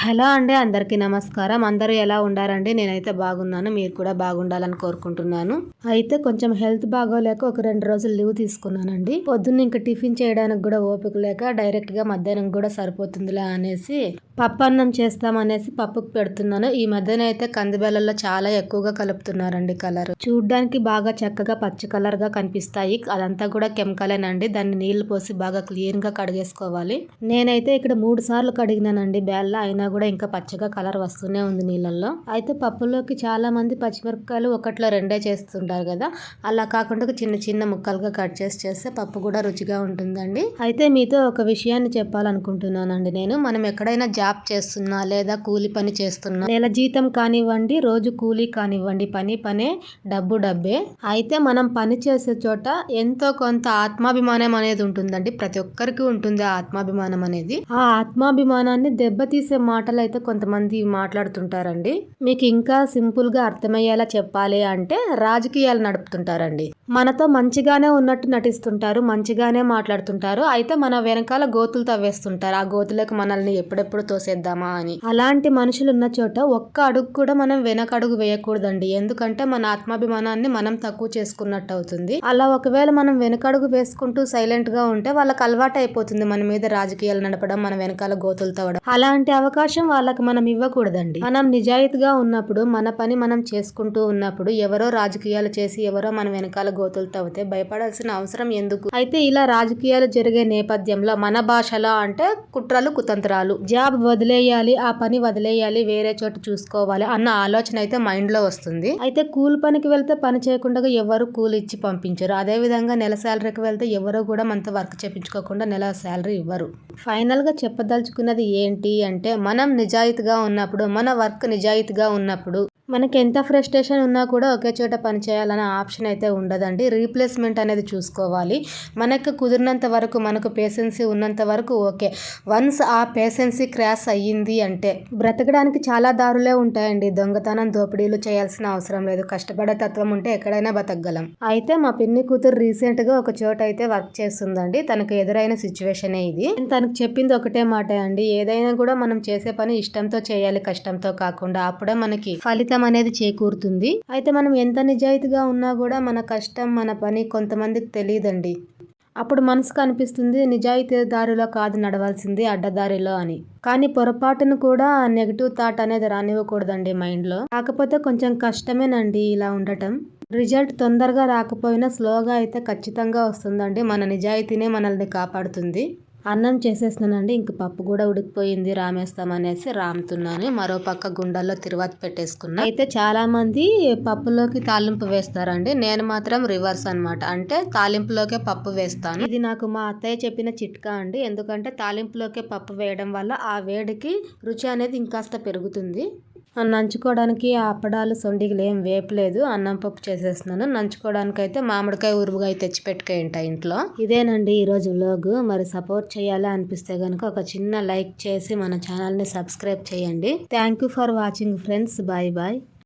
Hello అండి, అందరికీ నమస్కారం. అందరూ ఎలా ఉండారండి? నేనైతే బాగున్నాను. మీరు కూడా బాగుండాలని కోరుకుంటున్నాను. అయితే కొంచెం హెల్త్ బాగోలేక ఒక 2 రోజులు లీవ్ తీసుకున్నానండి. పొద్దున్న ఇంక టిఫిన్ చేయడానికి కూడా ఓపిక లేక డైరెక్ట్గా మధ్యాహ్నం కూడా సరిపోతుందిలే అనేసి పప్పు అన్నం చేస్తామనేసి పప్పుకు పెడుతున్నాను. ఈ మధ్యన అయితే కందిబెల్లలో చాలా ఎక్కువగా కలుపుతున్నారండి కలర్. చూడ్డానికి బాగా చక్కగా పచ్చి కలర్ గా కనిపిస్తాయి. అదంతా కూడా కెమికలేనండి. దాన్ని నీళ్లు పోసి బాగా క్లీన్ గా కడిగేసుకోవాలి. నేనైతే ఇక్కడ 3 సార్లు కడిగినానండి బేళ్ళ. అయినా కూడా ఇంకా పచ్చగా కలర్ వస్తూనే ఉంది నీళ్ళల్లో. అయితే పప్పులోకి చాలా మంది పచ్చిమిరపకాయలు ఒకట్లో 2 చేస్తుంటారు కదా, అలా కాకుండా చిన్న చిన్న ముక్కలుగా కట్ చేస్తే పప్పు కూడా రుచిగా ఉంటుందండి. అయితే మీతో ఒక విషయాన్ని చెప్పాలనుకుంటున్నానండి. మనం ఎక్కడైనా జాబ్ చేస్తున్నా లేదా కూలి పని చేస్తున్నా, నెల జీతం కానివ్వండి, రోజు కూలీ కానివ్వండి, పనే, డబ్బు డబ్బే. అయితే మనం పని చేసే చోట ఎంతో కొంత ఆత్మాభిమానం అనేది ఉంటుందండి. ప్రతి ఒక్కరికి ఉంటుంది ఆ ఆత్మాభిమానం అనేది. ఆ ఆత్మాభిమానాన్ని దెబ్బతీసే మాటలు అయితే కొంతమంది మాట్లాడుతుంటారండి. మీకు ఇంకా సింపుల్ గా అర్థమయ్యేలా చెప్పాలి అంటే రాజకీయాలు నడుపుతుంటారండి. మనతో మంచిగానే ఉన్నట్టు నటిస్తుంటారు, మంచిగానే మాట్లాడుతుంటారు. అయితే మన వెనకాల గోతులు తవ్వేస్తుంటారు. ఆ గోతులకు మనల్ని ఎప్పుడెప్పుడు తోసేద్దామా అని. అలాంటి మనుషులు ఉన్న చోట ఒక్క అడుగు కూడా మనం వెనకడుగు వేయకూడదండి. ఎందుకంటే మన ఆత్మాభిమానాన్ని మనం తక్కువ చేసుకున్నట్టు అవుతుంది. అలా ఒకవేళ మనం వెనకడుగు వేసుకుంటూ సైలెంట్ గా ఉంటే వాళ్ళకి అలవాటు అయిపోతుంది మన మీద రాజకీయాలు నడపడం, మన వెనకాల గోతులు తవ్వడం. అలాంటి అవకాశం వాళ్ళకి మనం ఇవ్వకూడదండి. మనం నిజాయితీగా ఉన్నప్పుడు, మన పని మనం చేసుకుంటూ ఉన్నప్పుడు ఎవరో రాజకీయాలు చేసి ఎవరో మన వెనకాల గోతులు తవ్వితే భయపడాల్సిన అవసరం ఎందుకు? అయితే ఇలా రాజకీయాలు జరిగే నేపథ్యంలో మన భాషలో అంటే కుట్రలు కుతంత్రాలు, జాబ్ వదిలేయాలి, ఆ పని వదిలేయాలి, వేరే చోట చూసుకోవాలి అన్న ఆలోచన అయితే మైండ్ లో వస్తుంది. అయితే కూలి పనికి వెళ్తే పని చేయకుండా ఎవరు కూలి ఇచ్చి పంపించరు. అదే విధంగా నెల శాలరీకి వెళ్తే ఎవరు కూడా మనతో వర్క్ చేపించుకోకుండా నెల శాలరీ ఇవ్వరు. ఫైనల్ గా చెప్పదలుచుకున్నది ఏంటి అంటే, మనం నిజాయితీగా ఉన్నప్పుడు, మన వర్క్ నిజాయితీగా ఉన్నప్పుడు, మనకి ఎంత ఫ్రస్ట్రేషన్ ఉన్నా కూడా ఒకే చోట పని చేయాలనే ఆప్షన్ అయితే ఉండదండి. రీప్లేస్మెంట్ అనేది చూసుకోవాలి. మనకు కుదిరినంత వరకు, మనకు పేషెన్సీ ఉన్నంత వరకు ఓకే. వన్స్ ఆ పేషెన్సీ క్రాస్ అయ్యింది అంటే బ్రతకడానికి చాలా దారులే ఉంటాయండి. దొంగతనం, దోపిడీలు చేయాల్సిన అవసరం లేదు. కష్టపడే తత్వం ఉంటే ఎక్కడైనా బతకగలం. అయితే మా పిన్ని కూతురు రీసెంట్ గా ఒక చోట అయితే వర్క్ చేస్తుందండి. తనకు ఎదురైన సిచ్యువేషన్ ఇది. తనకు చెప్పింది ఒకటే మాట అండి, ఏదైనా కూడా మనం చేసే పని ఇష్టంతో చేయాలి, కష్టంతో కాకుండా. అప్పుడే మనకి ఫలితం అనేది చేకూరుతుంది. అయితే మనం ఎంత నిజాయితీగా ఉన్నా కూడా మన కష్టం, మన పని కొంతమందికి తెలియదండి. అప్పుడు మనసుకు అనిపిస్తుంది నిజాయితీ దారిలో కాదు నడవాల్సింది, అడ్డదారిలో అని. కానీ పొరపాటును కూడా నెగిటివ్ థాట్ అనేది రానివ్వకూడదండి మైండ్ లో. కాకపోతే కొంచెం కష్టమేనండి ఇలా ఉండటం. రిజల్ట్ తొందరగా రాకపోయినా స్లోగా అయితే ఖచ్చితంగా వస్తుందండి. మన నిజాయితీనే మనల్ని కాపాడుతుంది. అన్నం చేసేస్తున్నానండి. ఇంక పప్పు కూడా ఉడికిపోయింది, రామేస్తామనేసి రాముతున్నాను. మరో పక్క గుండెల్లో తిరువాత పెట్టేసుకున్నా. అయితే చాలా మంది పప్పులోకి తాలింపు వేస్తారండి. నేను మాత్రం రివర్స్ అన్నమాట. అంటే తాలింపులోకే పప్పు వేస్తాను. ఇది నాకు మా అత్తయ్య చెప్పిన చిట్కా అండి. ఎందుకంటే తాలింపులోకే పప్పు వేయడం వల్ల ఆ వేడికి రుచి అనేది ఇంకాస్త పెరుగుతుంది. నంచుకోవడానికి అప్పడాలు, సొండిగలు ఏం వేపలేదు. అన్నం పప్పు చేసేస్తున్నాను. నంచుకోవడానికి అయితే మామిడికాయ, ఊరుగాయ తెచ్చి పెట్టుకుంటా ఇంట్లో. ఇదేనండి ఈరోజు వ్లాగ్. మరి సపోర్ట్ చేయాలి అనిపిస్తే కనుక ఒక చిన్న లైక్ చేసి మన ఛానల్ని సబ్స్క్రైబ్ చేయండి. Thank you for watching friends. Bye bye.